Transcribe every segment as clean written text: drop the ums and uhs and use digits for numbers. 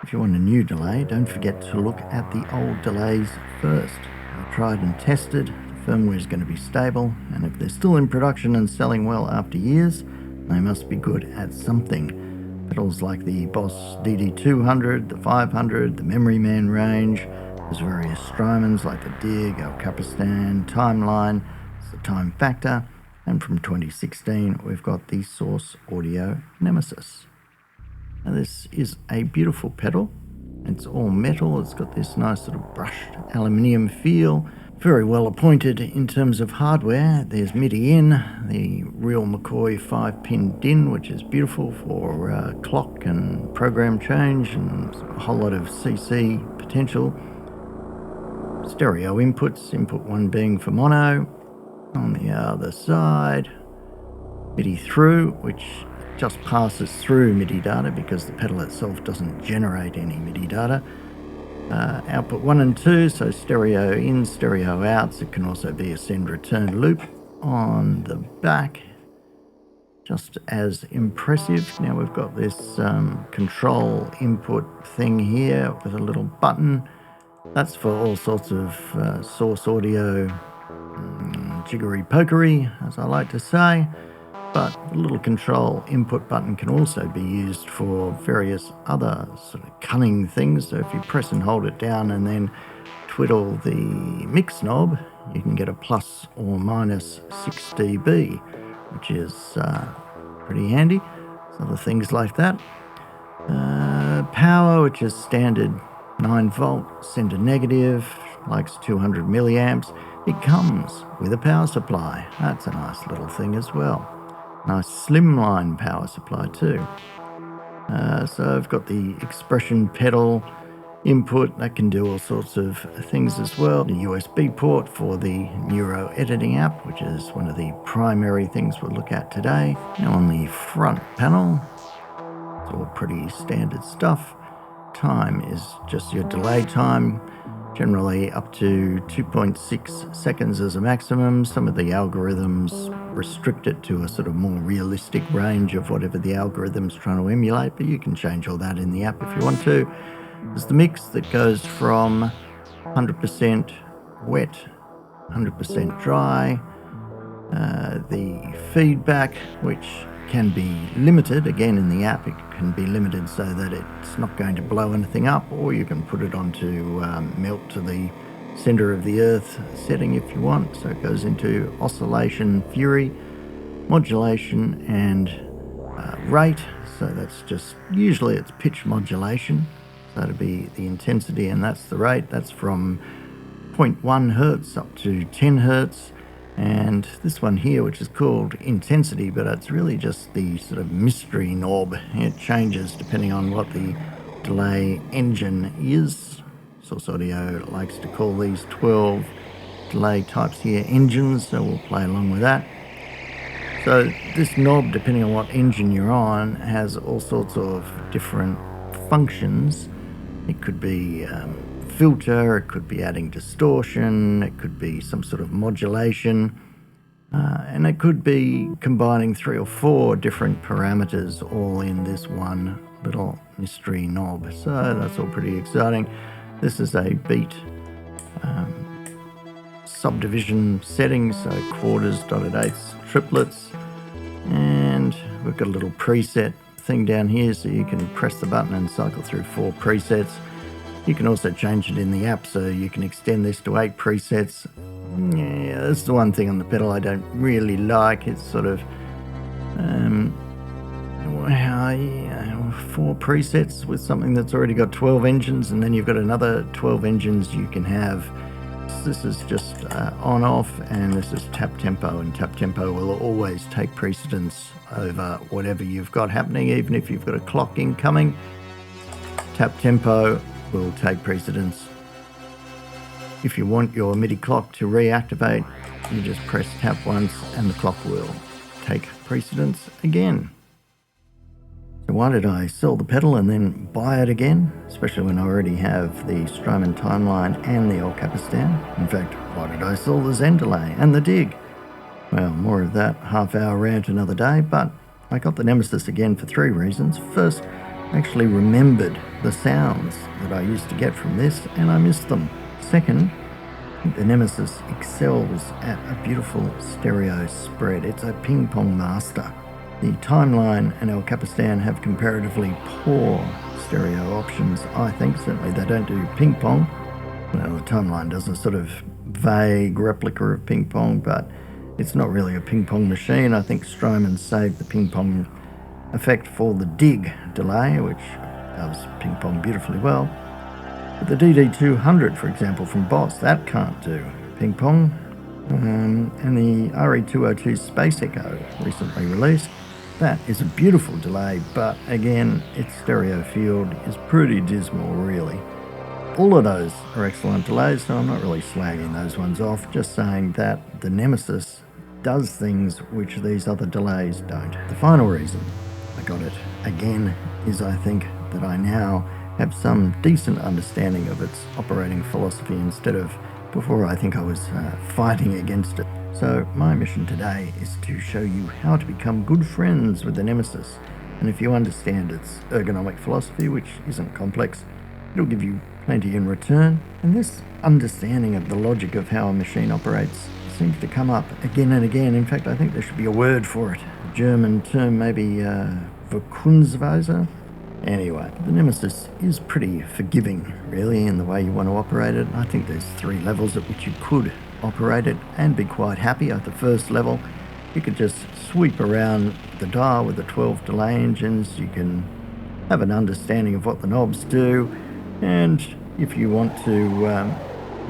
If you want a new delay, don't forget to look at the old delays first. They're tried and tested, the firmware is going to be stable, and if they're still in production and selling well after years, they must be good at something. Pedals like the Boss DD200, the 500, the Memory Man range, there's various Strymons like the Dig, El Capistan, Timeline, it's the Time Factor, and from 2016 we've got the Source Audio Nemesis. Now this is a beautiful pedal. It's all metal, it's got this nice sort of brushed aluminium feel, very well appointed in terms of hardware. There's MIDI in, the real McCoy 5-pin DIN, which is beautiful for clock and program change, and a whole lot of CC potential. Stereo inputs, input 1 being for mono. On the other side, MIDI through, which just passes through MIDI data because the pedal itself doesn't generate any MIDI data. Output 1 and 2, so stereo in, stereo outs. It can also be a send return loop on the back, just as impressive. Now we've got this control input thing here with a little button. That's for all sorts of source audio jiggery pokery, as I like to say. But the little control input button can also be used for various other sort of cunning things. So if you press and hold it down and then twiddle the mix knob, you can get a plus or minus 6 dB, which is pretty handy. So other things like that. Power, which is standard 9 volt, center negative, likes 200 milliamps. It comes with a power supply. That's a nice little thing as well. Nice slimline power supply too. So I've got the expression pedal input that can do all sorts of things as well. The USB port for the Neuro editing app, which is one of the primary things we'll look at today. Now on the front panel, it's all pretty standard stuff. Time is just your delay time, generally up to 2.6 seconds as a maximum. Some of the algorithms restrict it to a sort of more realistic range of whatever the algorithm's trying to emulate, but you can change all that in the app if you want to. There's the mix that goes from 100% wet, 100% dry, the feedback, which can be limited. Again, in the app it can be limited so that it's not going to blow anything up, or you can put it onto melt to the center of the earth setting if you want. So it goes into oscillation, fury, modulation, and rate. So that's just, usually it's pitch modulation, so that'd be the intensity, and that's the rate. That's from 0.1 hertz up to 10 hertz. And this one here, which is called intensity, but it's really just the sort of mystery knob. It changes depending on what the delay engine is. Source Audio likes to call these 12 delay types here engines, so we'll play along with that. So this knob, depending on what engine you're on, has all sorts of different functions. It could be filter, it could be adding distortion, it could be some sort of modulation, and it could be combining 3 or 4 different parameters all in this one little mystery knob. So that's all pretty exciting. This is a beat subdivision setting, so quarters, dotted eighths, triplets, and we've got a little preset thing down here, so you can press the button and cycle through 4 presets. You can also change it in the app, so you can extend this to 8 presets. Yeah, that's the one thing on the pedal I don't really like. It's sort of 4 presets with something that's already got 12 engines, and then you've got another 12 engines you can have. This is just on off, and this is tap tempo, and tap tempo will always take precedence over whatever you've got happening. Even if you've got a clock incoming, tap tempo will take precedence. If you want your MIDI clock to reactivate, you just press tap once and the clock will take precedence again. So why did I sell the pedal and then buy it again? Especially when I already have the Strymon Timeline and the El Capistan. In fact, why did I sell the Zen Delay and the Dig? Well, more of that half-hour rant another day, but I got the Nemesis again for 3 reasons. First, actually remembered the sounds that I used to get from this, and I missed them. Second, the Nemesis excels at a beautiful stereo spread. It's a ping-pong master. The Timeline and El Capistan have comparatively poor stereo options, I think. Certainly they don't do ping-pong. Well, the Timeline does a sort of vague replica of ping-pong, but it's not really a ping-pong machine. I think Strymon saved the ping-pong effect for the dig delay, which does ping-pong beautifully well. But the DD200, for example, from Boss, that can't do ping-pong. And the RE202 Space Echo, recently released, that is a beautiful delay, but again, its stereo field is pretty dismal, really. All of those are excellent delays, so I'm not really slagging those ones off, just saying that the Nemesis does things which these other delays don't. The final reason I got it again is I think that I now have some decent understanding of its operating philosophy instead of before I think I was fighting against it. So my mission today is to show you how to become good friends with the Nemesis, and if you understand its ergonomic philosophy, which isn't complex, it'll give you plenty in return. And this understanding of the logic of how a machine operates seems to come up again and again. In fact, I think there should be a word for it. A German term, maybe Verkunstweise. Anyway, the Nemesis is pretty forgiving, really, in the way you want to operate it. I think there's 3 levels at which you could operate it and be quite happy. At the first level, you could just sweep around the dial with the 12 delay engines. You can have an understanding of what the knobs do, and if you want to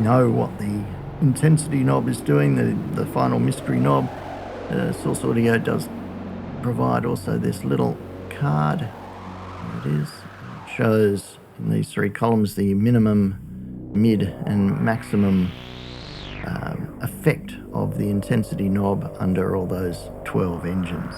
know what the intensity knob is doing, the final mystery knob, Source Audio does provide also this little card. There it is. It shows in these 3 columns the minimum, mid, and maximum effect of the intensity knob under all those 12 engines.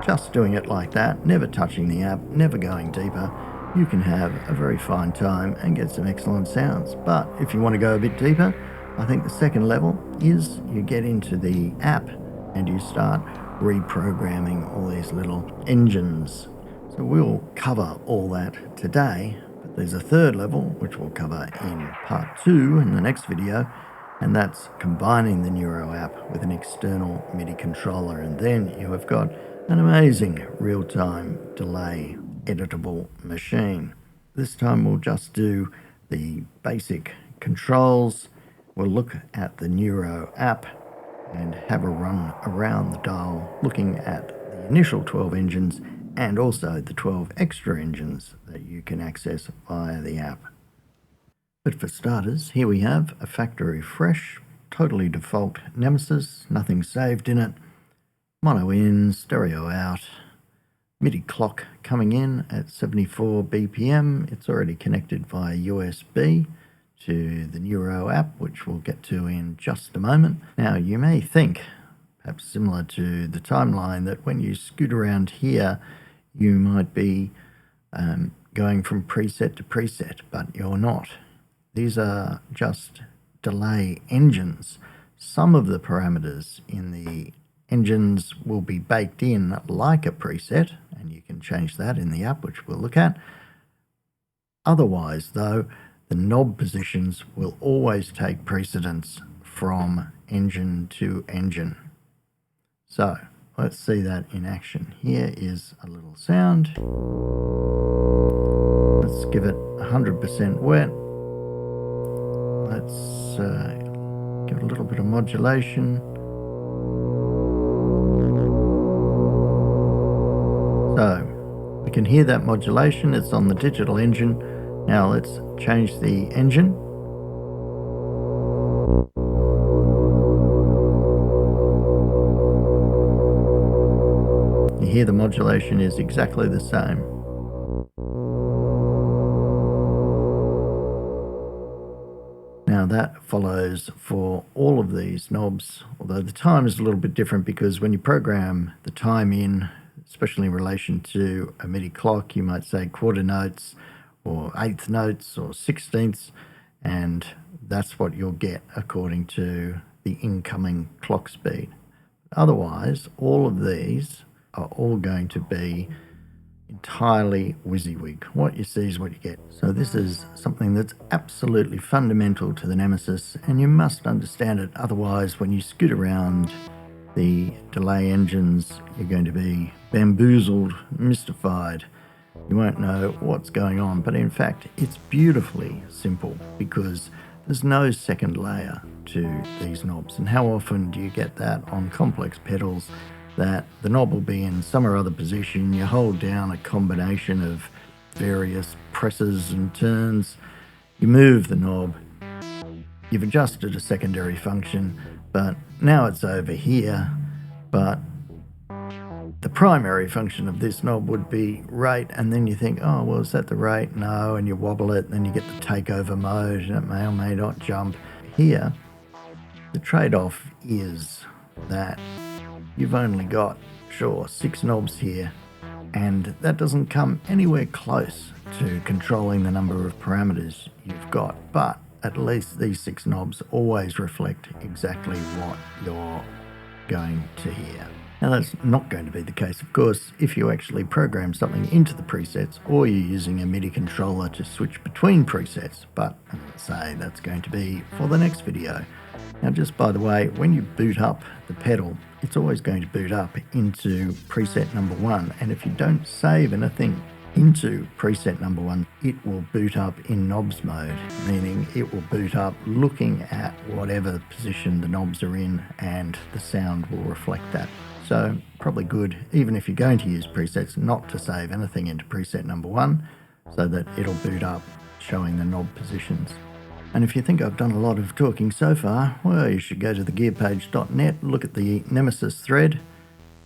Just doing it like that, never touching the app, never going deeper, you can have a very fine time and get some excellent sounds. But if you want to go a bit deeper, I think the second level is you get into the app and you start reprogramming all these little engines. So we'll cover all that today, but there's a third level which we'll cover in part 2 in the next video, and that's combining the Neuro app with an external MIDI controller, and then you have got an amazing real-time delay editable machine. This time we'll just do the basic controls. We'll look at the Neuro app and have a run around the dial looking at the initial 12 engines and also the 12 extra engines that you can access via the app. But for starters, here we have a factory fresh, totally default Nemesis, nothing saved in it, mono in, stereo out, MIDI clock coming in at 74 BPM. It's already connected via USB to the Neuro app, which we'll get to in just a moment. Now, you may think, perhaps similar to the Timeline, that when you scoot around here, you might be going from preset to preset, but you're not. These are just delay engines. Some of the parameters in the engines will be baked in like a preset, and you can change that in the app, which we'll look at. Otherwise, though, the knob positions will always take precedence from engine to engine. So let's see that in action. Here is a little sound. Let's give it 100% wet. Let's give it a little bit of modulation. So we can hear that modulation. It's on the digital engine. Now let's change the engine. You hear the modulation is exactly the same. Now that follows for all of these knobs, although the time is a little bit different because when you program the time in, especially in relation to a MIDI clock, you might say quarter notes or eighth notes or sixteenths, and that's what you'll get according to the incoming clock speed. Otherwise, all of these are all going to be entirely WYSIWYG. What you see is what you get. So this is something that's absolutely fundamental to the Nemesis, and you must understand it. Otherwise, when you scoot around the delay engines, you're going to be bamboozled, mystified. You won't know what's going on, but in fact, it's beautifully simple because there's no second layer to these knobs. And how often do you get that on complex pedals, that the knob will be in some or other position, you hold down a combination of various presses and turns, you move the knob, you've adjusted a secondary function, but now it's over here, but the primary function of this knob would be rate, and then you think, oh, well, is that the rate? No, and you wobble it, and then you get the takeover mode, and it may or may not jump. Here, the trade-off is that you've only got, sure, 6 knobs here, and that doesn't come anywhere close to controlling the number of parameters you've got, but at least these 6 knobs always reflect exactly what you're going to hear. Now that's not going to be the case, of course, if you actually program something into the presets or you're using a MIDI controller to switch between presets, but as I say, that's going to be for the next video. Now just by the way, when you boot up the pedal, it's always going to boot up into preset number 1, and if you don't save anything into preset number 1, it will boot up in knobs mode, meaning it will boot up looking at whatever position the knobs are in, and the sound will reflect that. So probably good, even if you're going to use presets, not to save anything into preset number 1 so that it'll boot up showing the knob positions. And if you think I've done a lot of talking so far, well, you should go to thegearpage.net, look at the Nemesis thread,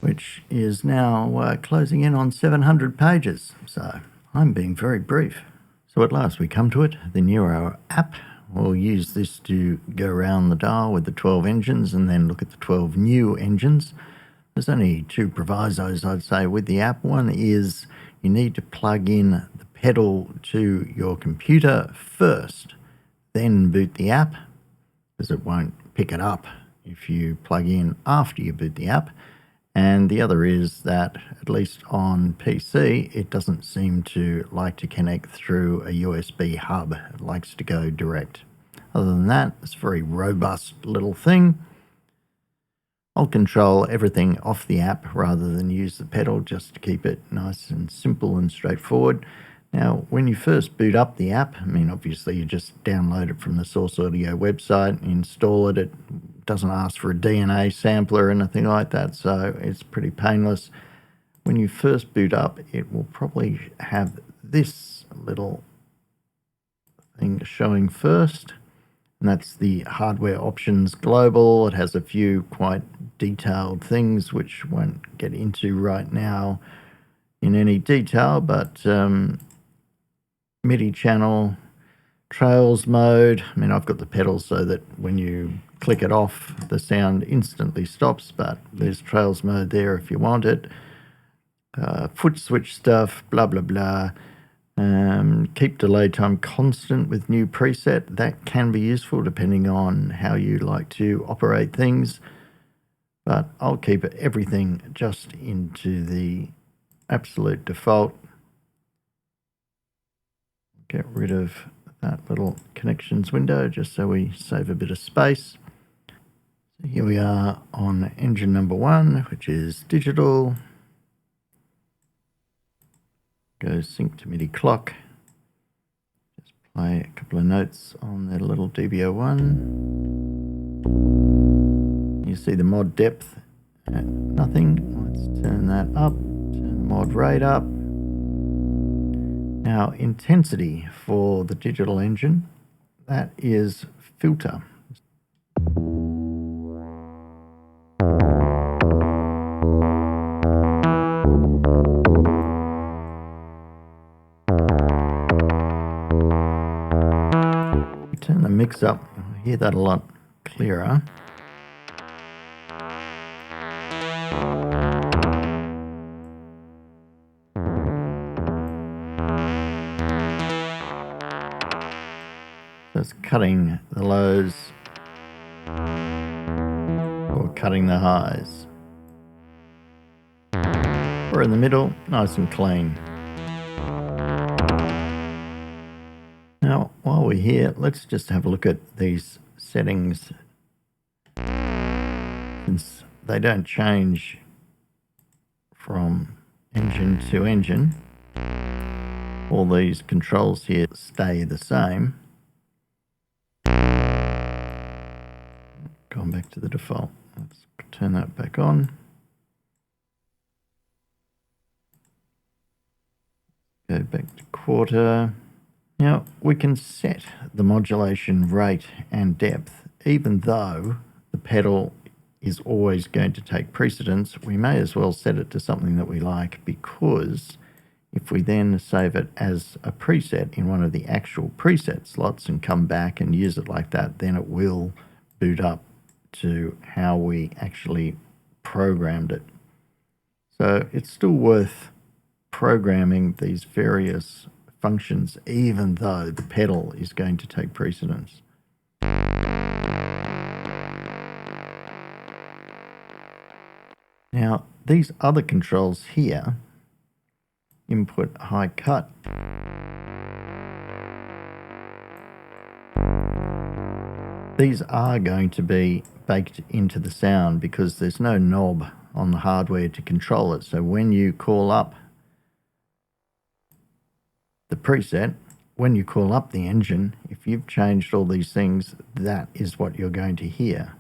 which is now closing in on 700 pages. So I'm being very brief. So at last we come to it, the Neuro app. We'll use this to go around the dial with the 12 engines and then look at the 12 new engines. There's only 2 provisos, I'd say, with the app. One is you need to plug in the pedal to your computer first, then boot the app, because it won't pick it up if you plug in after you boot the app. And the other is that, at least on PC, it doesn't seem to like to connect through a USB hub. It likes to go direct. Other than that, it's a very robust little thing. I'll control everything off the app rather than use the pedal, just to keep it nice and simple and straightforward. Now, when you first boot up the app, I mean, obviously you just download it from the Source Audio website, install it. It doesn't ask for a DNA sampler or anything like that, so it's pretty painless. When you first boot up, it will probably have this little thing showing first, and that's the hardware options global. It has a few quite detailed things which won't get into right now in any detail, but MIDI channel, trails mode. I mean, I've got the pedal so that when you click it off, the sound instantly stops, but there's trails mode there if you want it. Foot switch stuff, blah, blah, blah. Keep delay time constant with new preset. That can be useful depending on how you like to operate things, but I'll keep everything just into the absolute default. Get rid of that little connections window just so we save a bit of space. So here we are on engine number 1, which is digital. Go sync to MIDI clock. Just play a couple of notes on the little DB01. You see the mod depth at nothing. Let's turn that up. Turn the mod rate up. Now, intensity for the digital engine, that is filter. Turn the mix up, you'll hear that a lot clearer. That's cutting the lows or cutting the highs. We're in the middle, nice and clean. Now, while we're here, let's just have a look at these settings. Since they don't change from engine to engine, all these controls here stay the same. Going back to the default. Let's turn that back on. Go back to quarter. Now we can set the modulation rate and depth, even though the pedal is always going to take precedence. We may as well set it to something that we like, because if we then save it as a preset in one of the actual preset slots and come back and use it like that, then it will boot up to how we actually programmed it. So it's still worth programming these various functions, even though the pedal is going to take precedence. Now, these other controls here, input, high cut, these are going to be baked into the sound because there's no knob on the hardware to control it. So when you call up the preset, when you call up the engine, if you've changed all these things, that is what you're going to hear.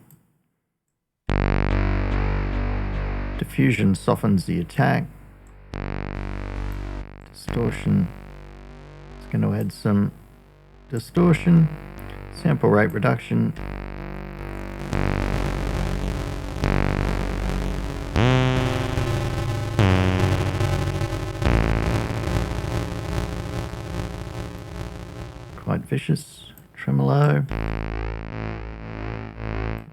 Diffusion softens the attack. Distortion, it's going to add some distortion. Sample rate reduction. Quite vicious. Tremolo,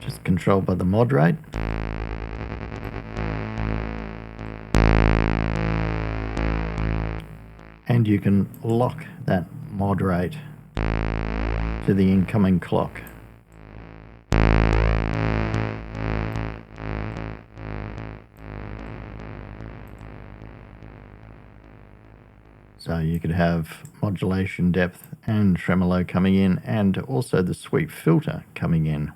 just controlled by the mod rate. And you can lock that mod rate to the incoming clock. So you could have modulation depth and tremolo coming in, and also the sweep filter coming in,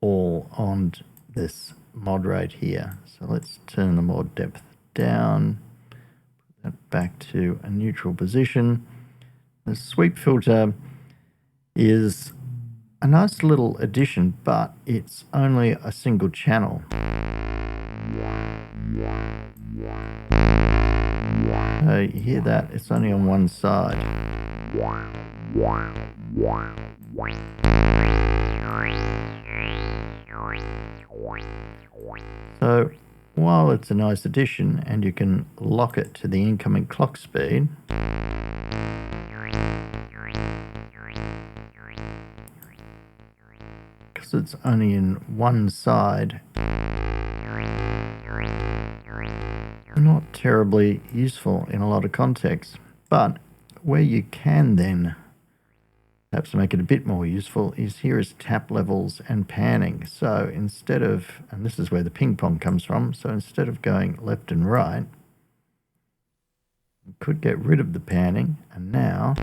all on this mod rate here. So let's turn the mod depth down, put that back to a neutral position. The sweep filter is a nice little addition, but it's only a single channel. So you hear that? It's only on one side. So while it's a nice addition and you can lock it to the incoming clock speed, because it's only in one side, not terribly useful in a lot of contexts. But where you can then perhaps make it a bit more useful is here is tap levels and panning. So instead of, and this is where the ping pong comes from, so instead of going left and right, you could get rid of the panning, and now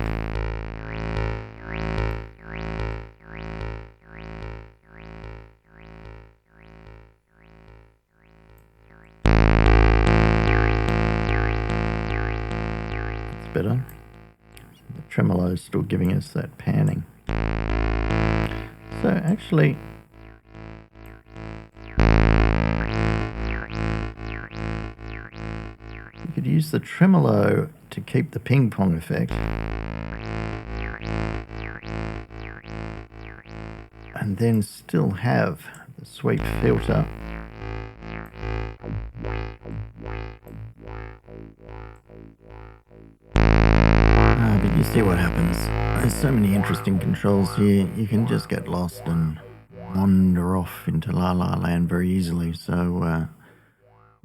better. The tremolo is still giving us that panning. So actually, you could use the tremolo to keep the ping pong effect, and then still have the sweep filter. But you see what happens. There's so many interesting controls here. You can just get lost and wander off into La La Land very easily. So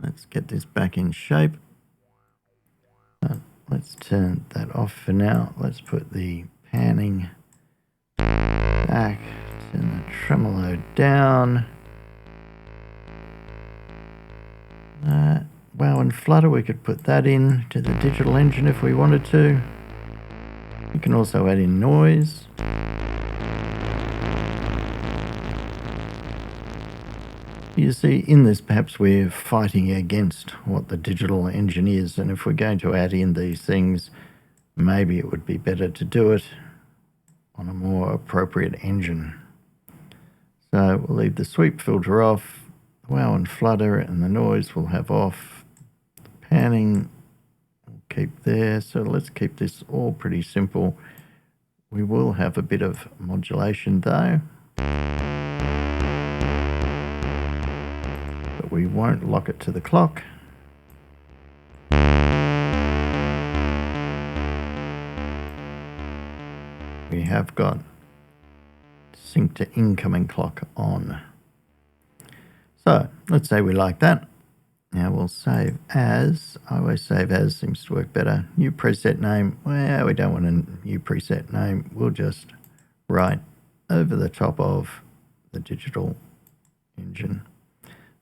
let's get this back in shape. Let's turn that off for now. Let's put the panning back. Turn the tremolo down. Wow, and Flutter, we could put that in to the digital engine if we wanted to. You can also add in noise. You see, in this, perhaps we're fighting against what the digital engine is, and if we're going to add in these things, maybe it would be better to do it on a more appropriate engine. So we'll leave the sweep filter off, the wow and flutter and the noise we'll have off. The panning we'll keep there, so let's keep this all pretty simple. We will have a bit of modulation though, but we won't lock it to the clock. We have got sync to incoming clock on. So let's say we like that. Now we'll save as. I always save as, seems to work better. New preset name. Well, we don't want a new preset name. We'll just write over the top of the digital engine.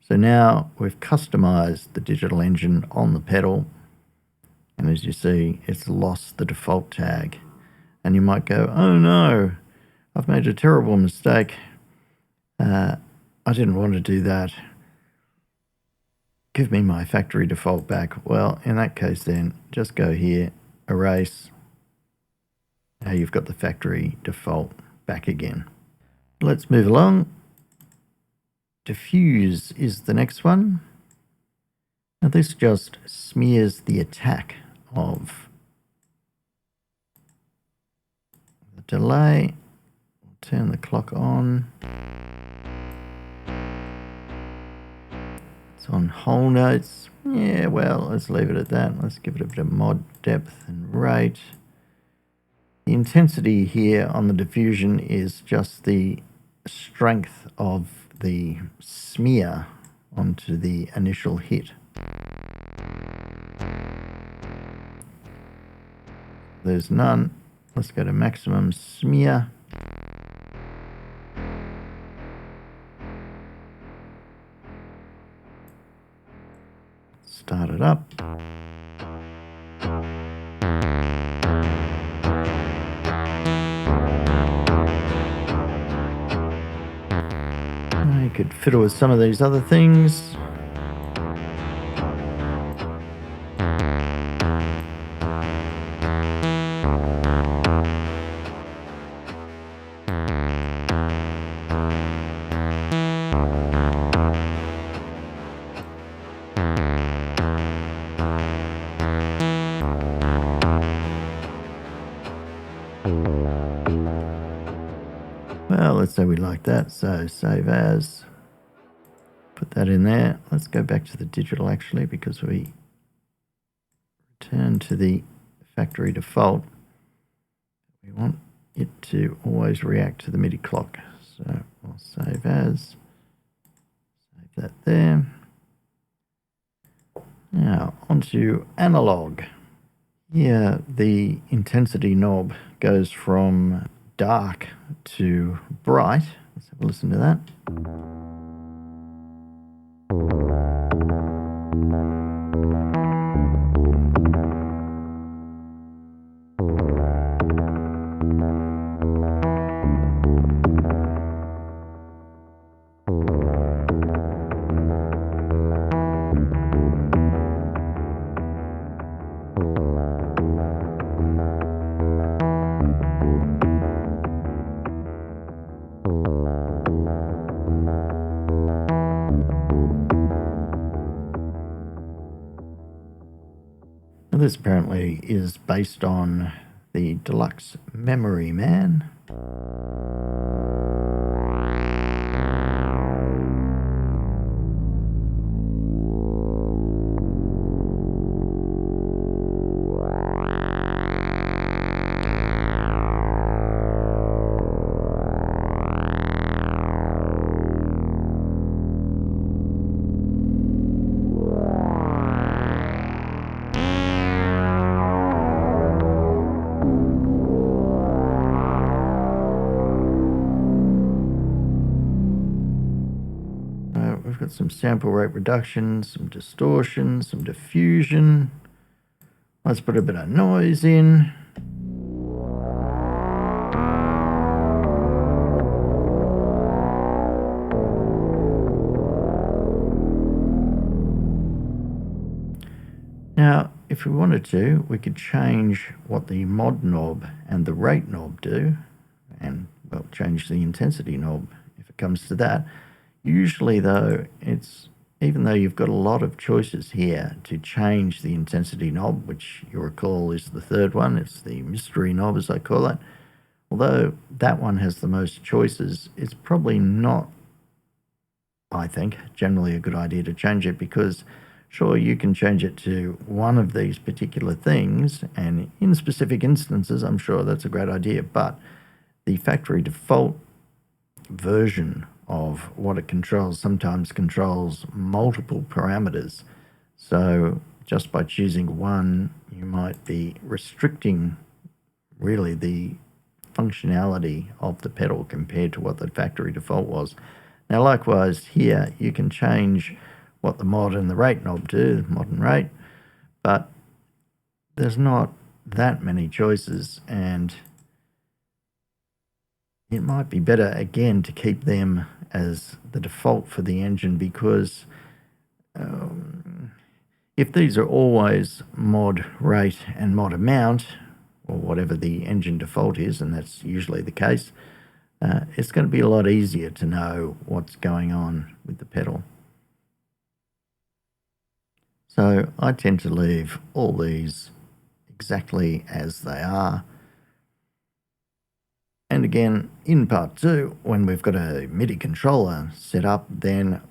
So now we've customized the digital engine on the pedal. And as you see, it's lost the default tag. And you might go, oh no, I've made a terrible mistake. I didn't want to do that. Give me my factory default back. Well, in that case then, just go here, erase. Now you've got the factory default back again. Let's move along. Diffuse is the next one. Now this just smears the attack of the delay. We'll turn the clock on. It's on whole notes. Yeah, well, let's leave it at that. Let's give it a bit of mod depth and rate. The intensity here on the diffusion is just the strength of the smear onto the initial hit. There's none. Let's go to maximum smear. Start it up. You could fiddle with some of these other things. Well, let's say we like that, so save as, put that in there. Let's go back to the digital actually, because we return to the factory default. We want it to always react to the MIDI clock. So we'll save as, save that there. Now onto analog. Here the intensity knob goes from dark to bright. Let's have a listen to that. This apparently is based on the Deluxe Memory Man. We've got some sample rate reduction, some distortion, some diffusion. Let's put a bit of noise in. Now, if we wanted to, we could change what the mod knob and the rate knob do, and, well, change the intensity knob if it comes to that. Usually, though, even though you've got a lot of choices here to change the intensity knob, which you'll recall is the third one, it's the mystery knob as I call it, although that one has the most choices, it's probably not, I think, generally a good idea to change it, because sure, you can change it to one of these particular things, and in specific instances, I'm sure that's a great idea, but the factory default version of what it controls sometimes controls multiple parameters. So just by choosing one, you might be restricting really the functionality of the pedal compared to what the factory default was. Now, likewise, here you can change what the mod and the rate knob do, mod and rate, but there's not that many choices, and it might be better, again, to keep them as the default for the engine, because if these are always mod rate and mod amount, or whatever the engine default is, and that's usually the case, it's going to be a lot easier to know what's going on with the pedal. So I tend to leave all these exactly as they are. And again, in part 2, when we've got a MIDI controller set up, then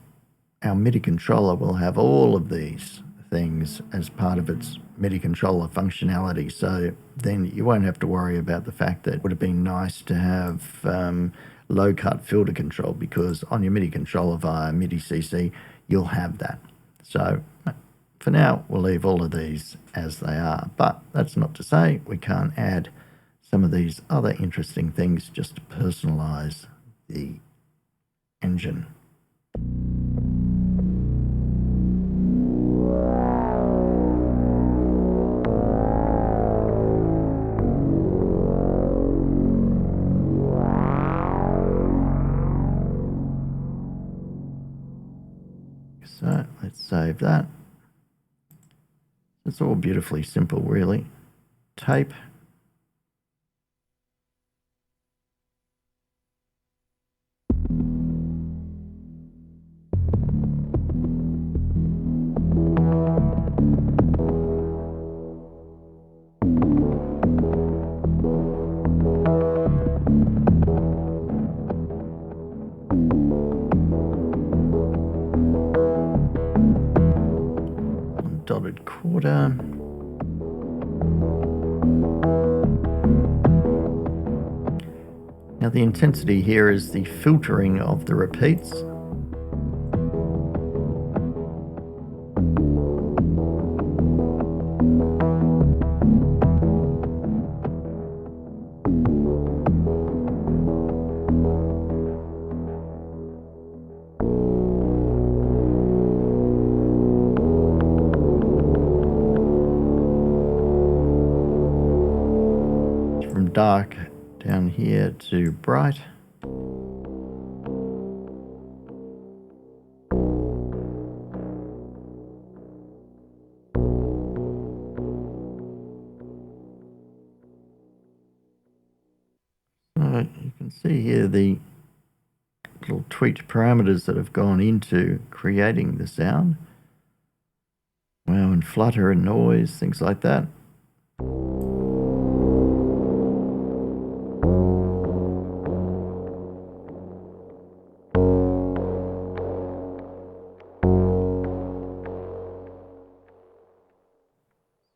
our MIDI controller will have all of these things as part of its MIDI controller functionality. So then you won't have to worry about the fact that it would have been nice to have low cut filter control, because on your MIDI controller via MIDI CC, you'll have that. So for now, we'll leave all of these as they are, but that's not to say we can't add some of these other interesting things just to personalize the engine. So let's save that. It's all beautifully simple, really. Tape. Dotted quarter. Now the intensity here is the filtering of the repeats. From dark down here to bright. So you can see here the little tweaked parameters that have gone into creating the sound. Wow, and flutter and noise, things like that.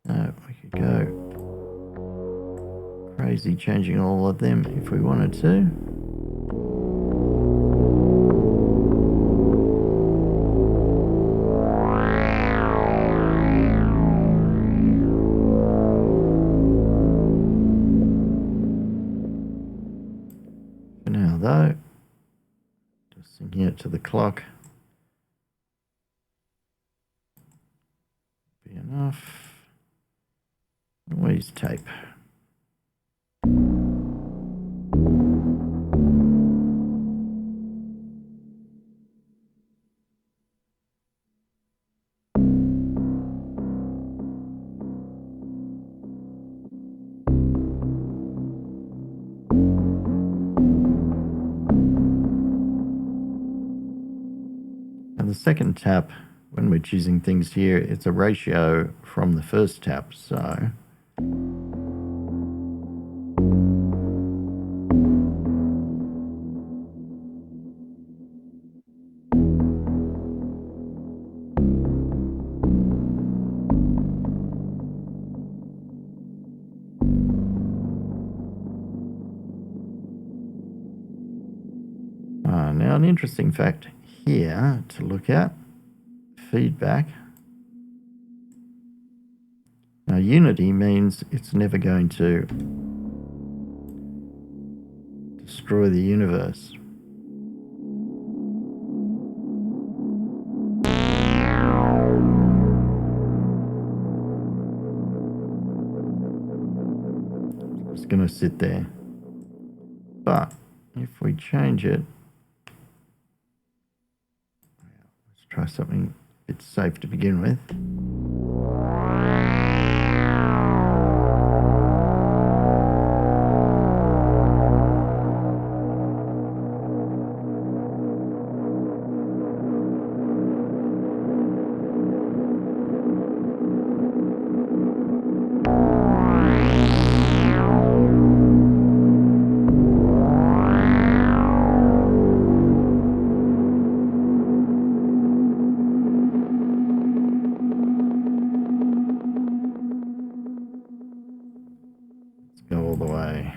So we could go crazy changing all of them if we wanted to. For now though, just syncing it to the clock. Be enough. Noise tape. the second tap, when we're choosing things here, it's a ratio from the first tap, so now an interesting fact here to look at, feedback. Now unity means it's never going to destroy the universe. It's going to sit there. But if we change it, let's try something a bit safe to begin with. Go all the way.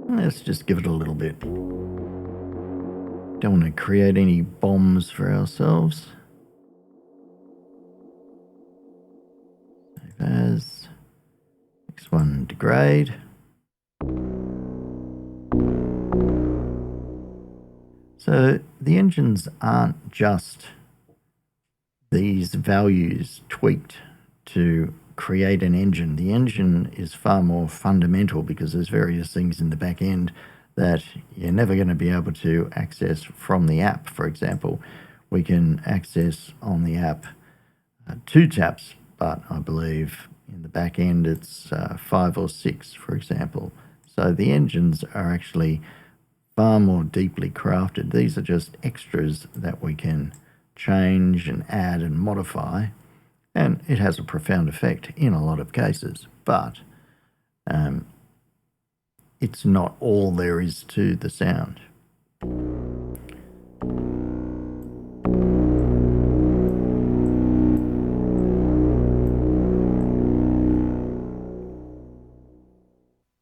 Let's just give it a little bit. Don't want to create any bombs for ourselves. Save as. Next one, Degrade. So the engines aren't just these values tweaked to create an engine. The engine is far more fundamental because there's various things in the back end that you're never going to be able to access from the app. For example, we can access on the app 2 taps, but I believe in the back end it's 5 or 6, for example. So the engines are actually far more deeply crafted. These are just extras that we can change and add and modify. And it has a profound effect in a lot of cases, but it's not all there is to the sound.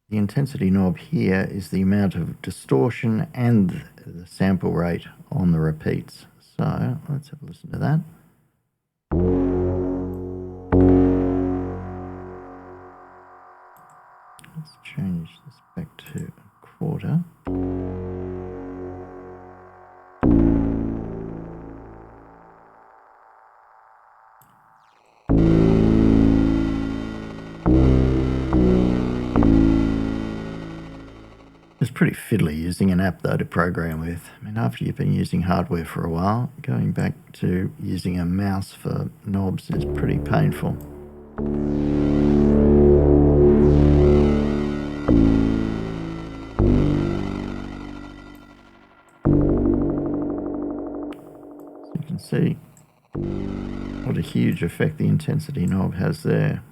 The intensity knob here is the amount of distortion and the sample rate on the repeats. So let's have a listen to that. Let's change this back to a quarter. It's pretty fiddly using an app though to program with. I mean, after you've been using hardware for a while, going back to using a mouse for knobs is pretty painful. So you can see what a huge effect the intensity knob has there.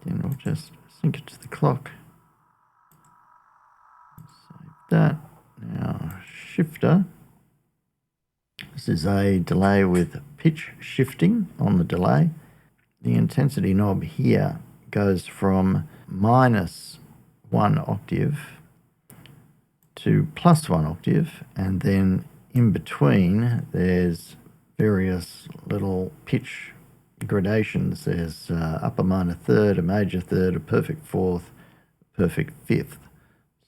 Then we'll just sync it to the clock. Save that. Now, shifter. This is a delay with pitch shifting on the delay. The intensity knob here goes from -1 octave to +1 octave, and then in between there's various little pitch gradations. There's upper minor third, a major third, a perfect fourth, perfect fifth.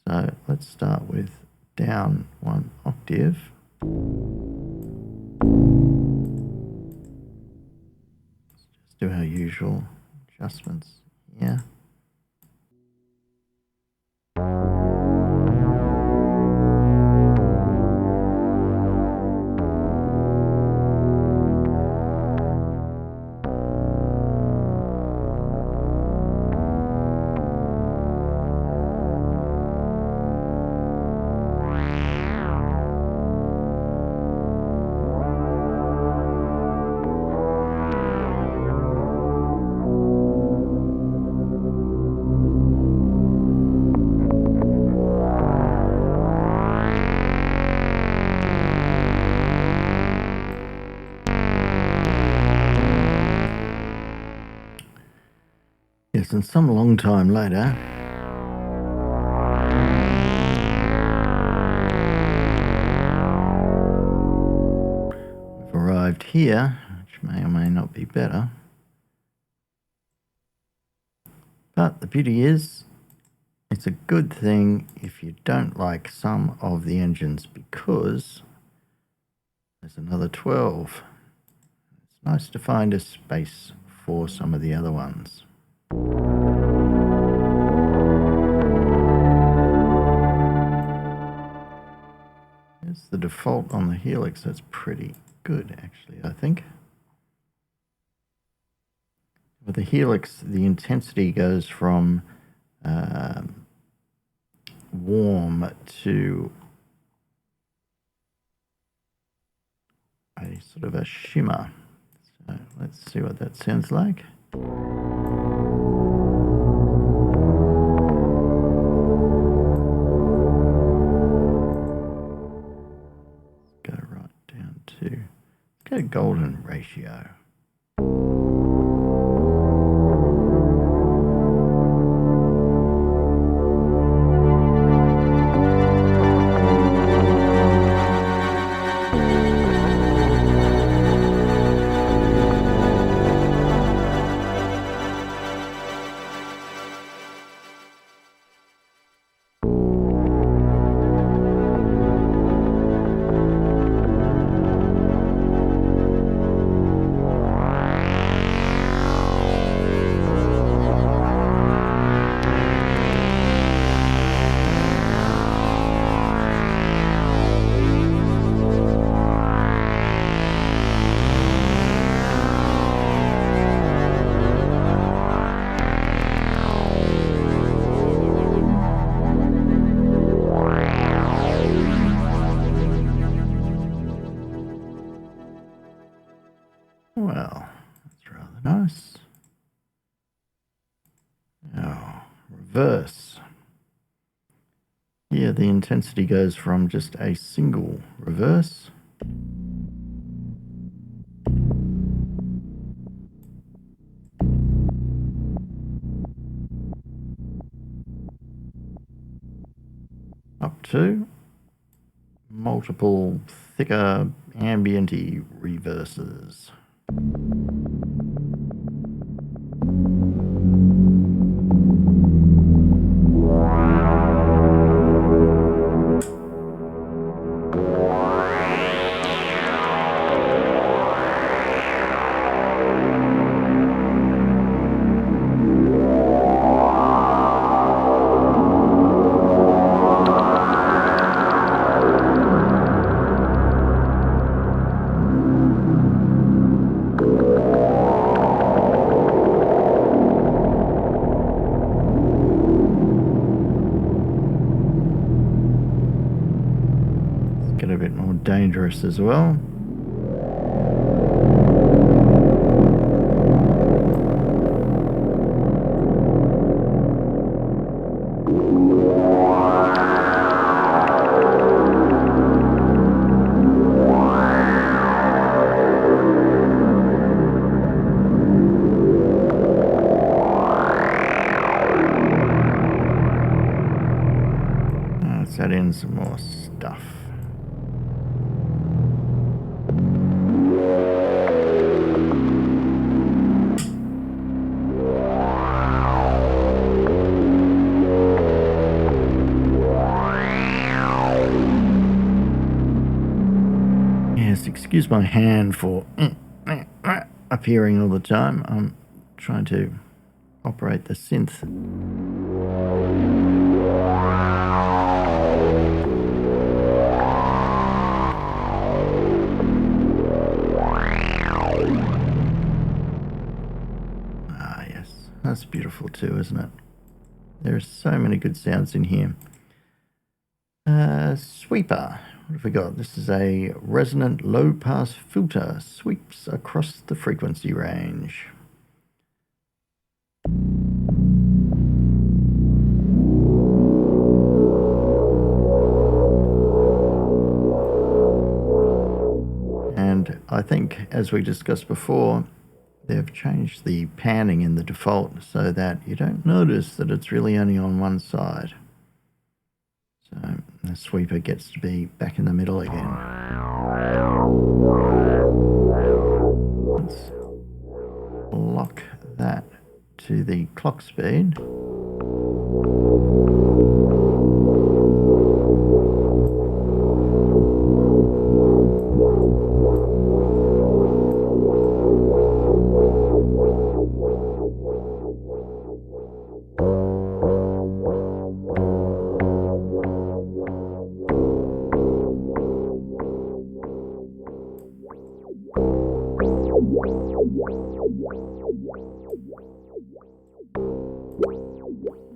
So let's start with down 1 octave. Let's just do our usual adjustments here. Yes, and some long time later, we've arrived here, which may or may not be better. But the beauty is, it's a good thing if you don't like some of the engines, because there's another 12. It's nice to find a space for some of the other ones. Here's the default on the Helix. That's pretty good, actually, I think. With the Helix, the intensity goes from warm to a sort of a shimmer. So let's see what that sounds like. Go right down to, let's go golden ratio. Well, that's rather nice. Now, reverse. Here the intensity goes from just a single reverse up to multiple thicker ambient-y reverses. A bit more dangerous as well. Let's add in some more stuff. Yes, excuse my hand for appearing all the time. I'm trying to operate the synth. Ah, yes, that's beautiful too, isn't it? There are so many good sounds in here. Sweeper. What have we got? This is a resonant low-pass filter. Sweeps across the frequency range. And I think, as we discussed before, they've changed the panning in the default so that you don't notice that it's really only on one side. So the sweeper gets to be back in the middle again. Let's lock that to the clock speed.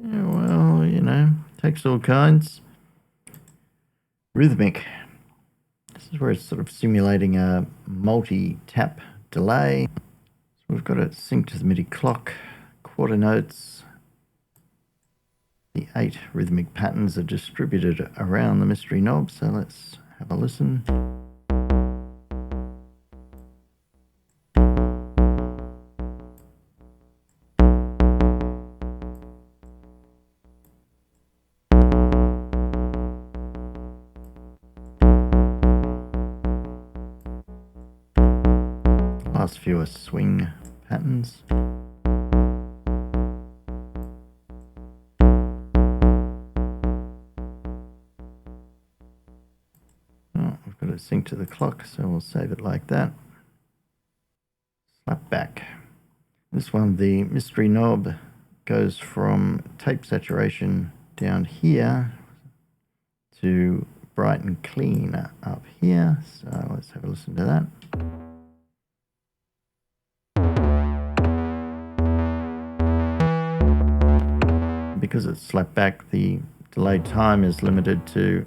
Yeah, well, you know, takes all kinds. Rhythmic. This is where it's sort of simulating a multi-tap delay. So we've got it synced to the MIDI clock, quarter notes. The 8 rhythmic patterns are distributed around the mystery knob, so let's have a listen. Last few are swing patterns. Oh, we've got it synced to the clock, so we'll save it like that. Slapback. This one, the mystery knob goes from tape saturation down here to bright and clean up here. So let's have a listen to that. Because it's slapback, the delay time is limited to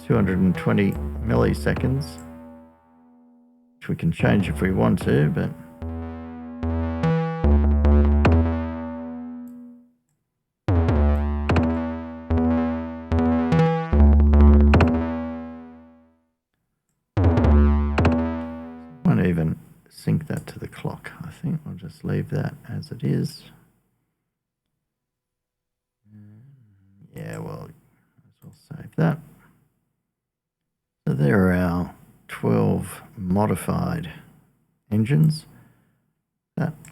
220 milliseconds, which we can change if we want to, but won't even sync that to the clock. I think I'll just leave that as it is. Yeah, well, I'll save that. So there are our 12 modified engines.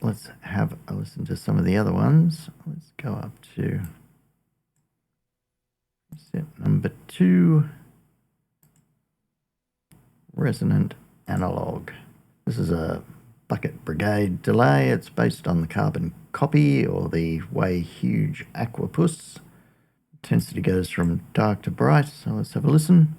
Let's have a listen to some of the other ones. Let's go up to set number 2, Resonant Analog. This is a bucket brigade delay. It's based on the carbon copy or the way huge aquapus. Intensity goes from dark to bright, so let's have a listen.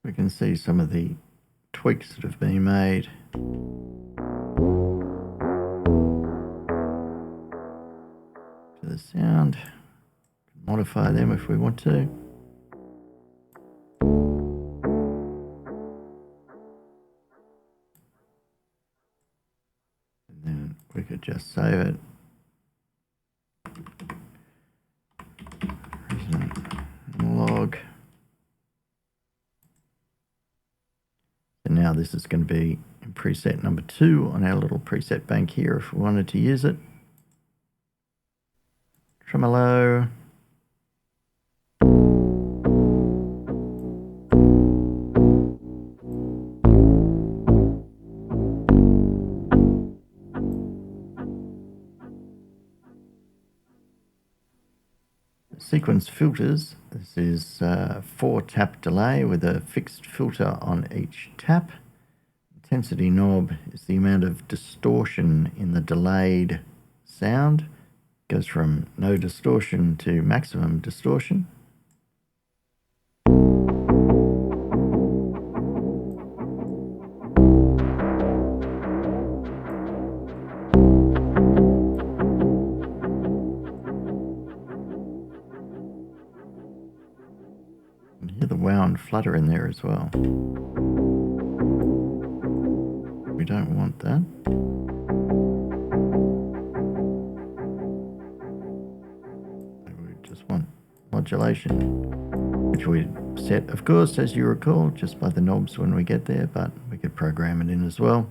We can see some of the tweaks that have been made. To the sound. Modify them if we want to. we could just save it. Resonant Analog. And now this is going to be in preset number 2 on our little preset bank here if we wanted to use it. Tremolo. Sequence filters. This is 4 tap delay with a fixed filter on each tap. Intensity knob is the amount of distortion in the delayed sound. Goes from no distortion to maximum distortion. You can hear the wow and flutter in there as well. We don't want that. We just want modulation, which we set, of course, as you recall, just by the knobs when we get there, but we could program it in as well.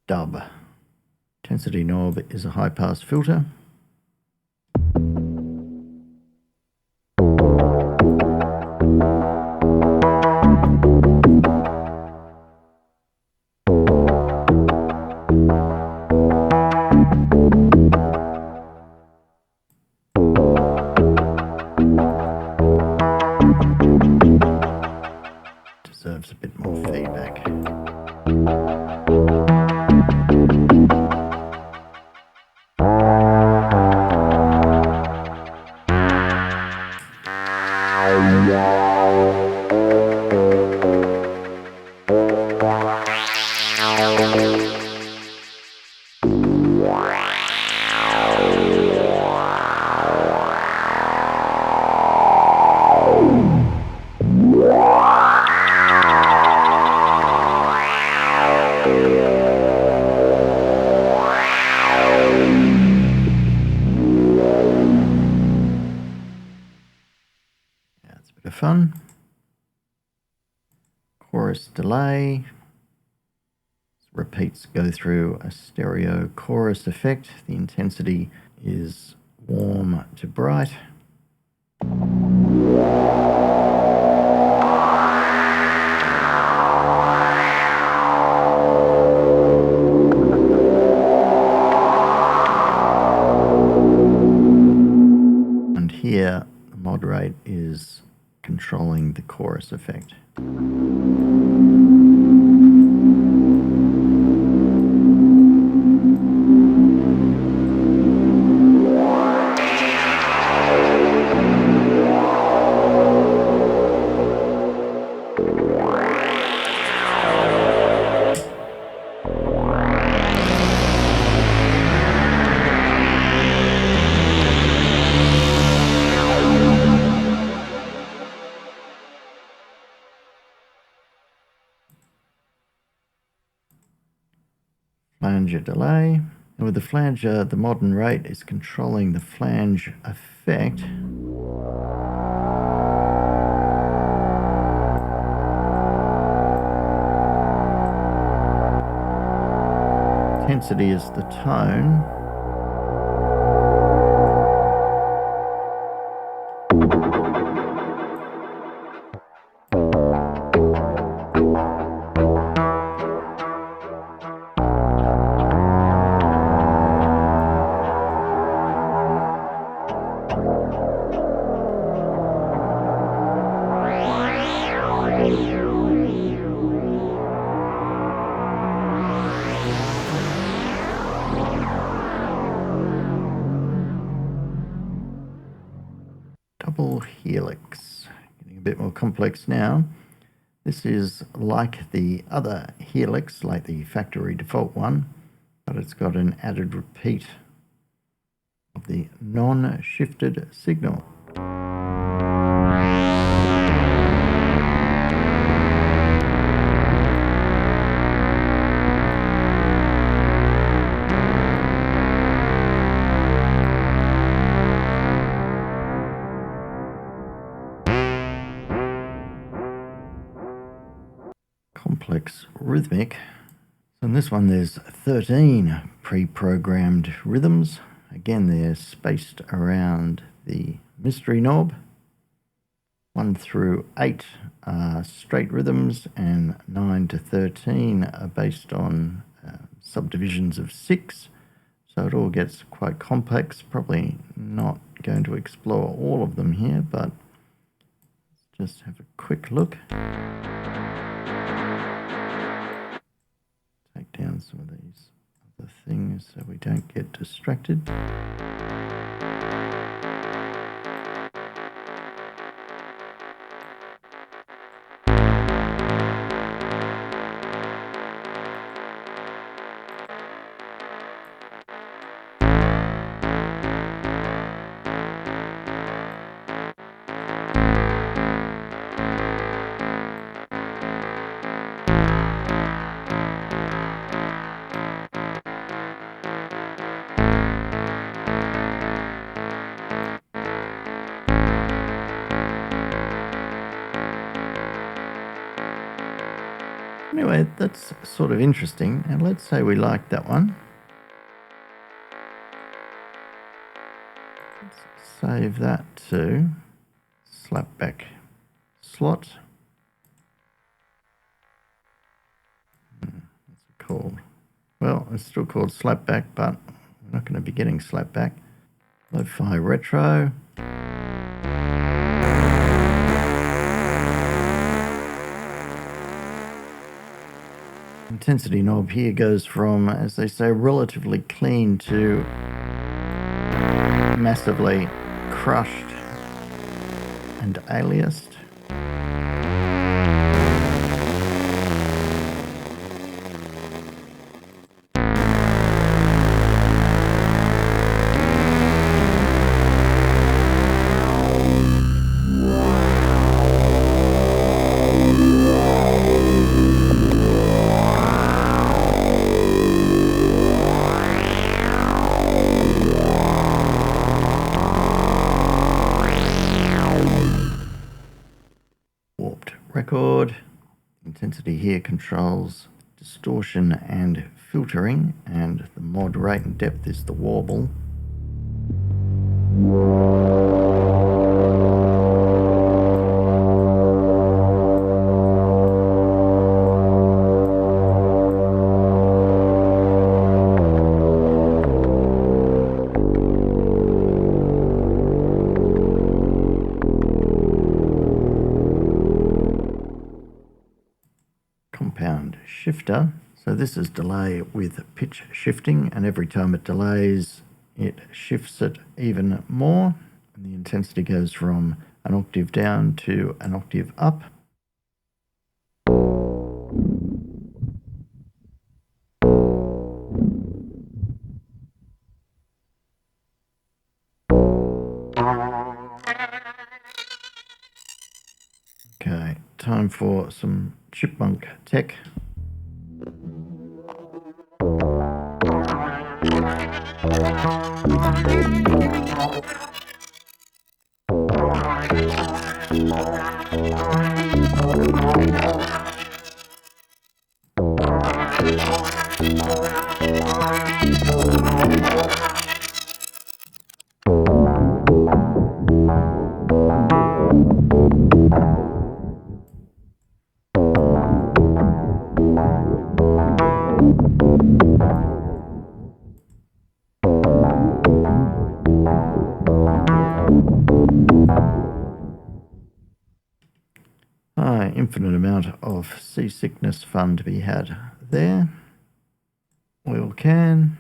Dub. Intensity knob is a high pass filter. Deserves a bit more feedback. Fun. Chorus delay. Repeats go through a stereo chorus effect. The intensity is warm to bright. And here the mod rate is controlling the chorus effect. Flanger delay. And with the flanger, the modern rate is controlling the flange effect. Intensity is the tone. Double Helix. Getting a bit more complex now. This is like the other Helix, like the factory default one, but it's got an added repeat of the non-shifted signal. Complex rhythmic. So in this one there's 13 pre-programmed rhythms. Again, they're spaced around the mystery knob. 1 through 8 are straight rhythms, and 9 to 13 are based on subdivisions of 6. So it all gets quite complex. Probably not going to explore all of them here, but let's just have a quick look. Take down some of these other things so we don't get distracted. Anyway, that's sort of interesting, and let's say we like that one. Let's save that to Slapback slot. What's it called? Well, it's still called Slapback, but we're not going to be getting Slapback. Lofi Retro. Intensity knob here goes from, as they say, relatively clean to massively crushed and aliased. Record. Intensity here controls distortion and filtering, and the mod rate and depth is the warble. Compound shifter. So this is delay with pitch shifting, and every time it delays, it shifts it even more. And the intensity goes from an octave down to an octave up. Okay, time for some chipmunk tech. Infinite amount of seasickness fun to be had there. Oil can.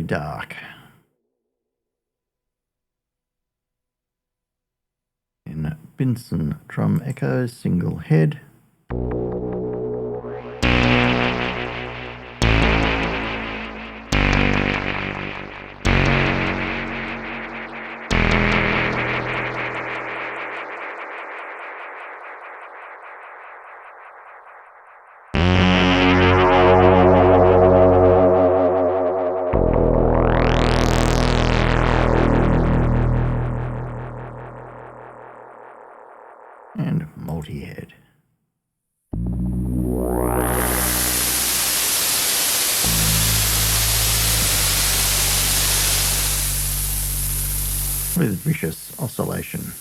Dark. In Binson Drum Echo, single head. And multihead. With vicious oscillation.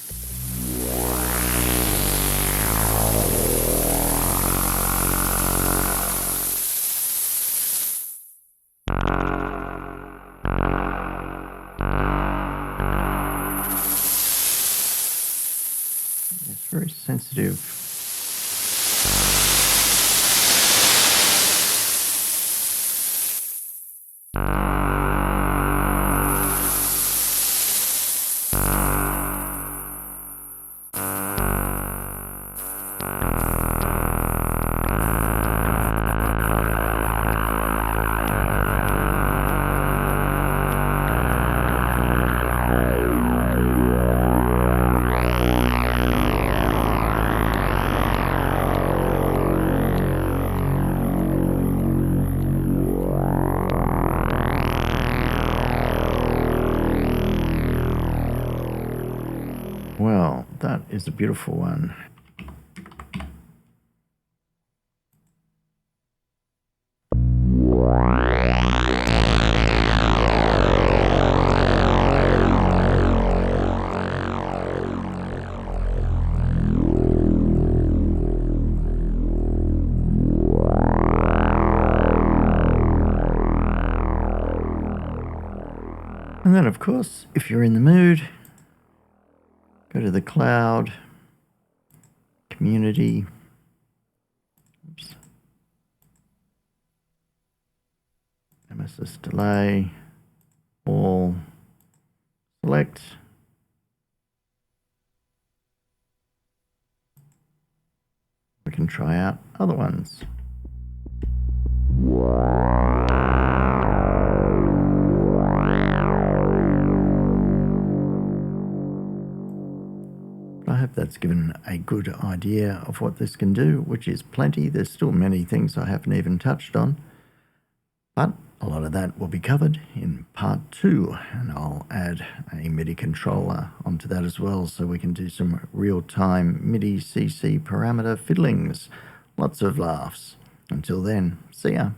It's very sensitive. Well, that is a beautiful one. And then, of course, if you're in the mood, go to the cloud, community, Nemesis delay, all, select, we can try out other ones. I hope that's given a good idea of what this can do, which is plenty. There's still many things I haven't even touched on, but A lot of that will be covered in part 2, and I'll add a MIDI controller onto that as well, so we can do some real-time MIDI CC parameter fiddlings. Lots of laughs. Until then, see ya.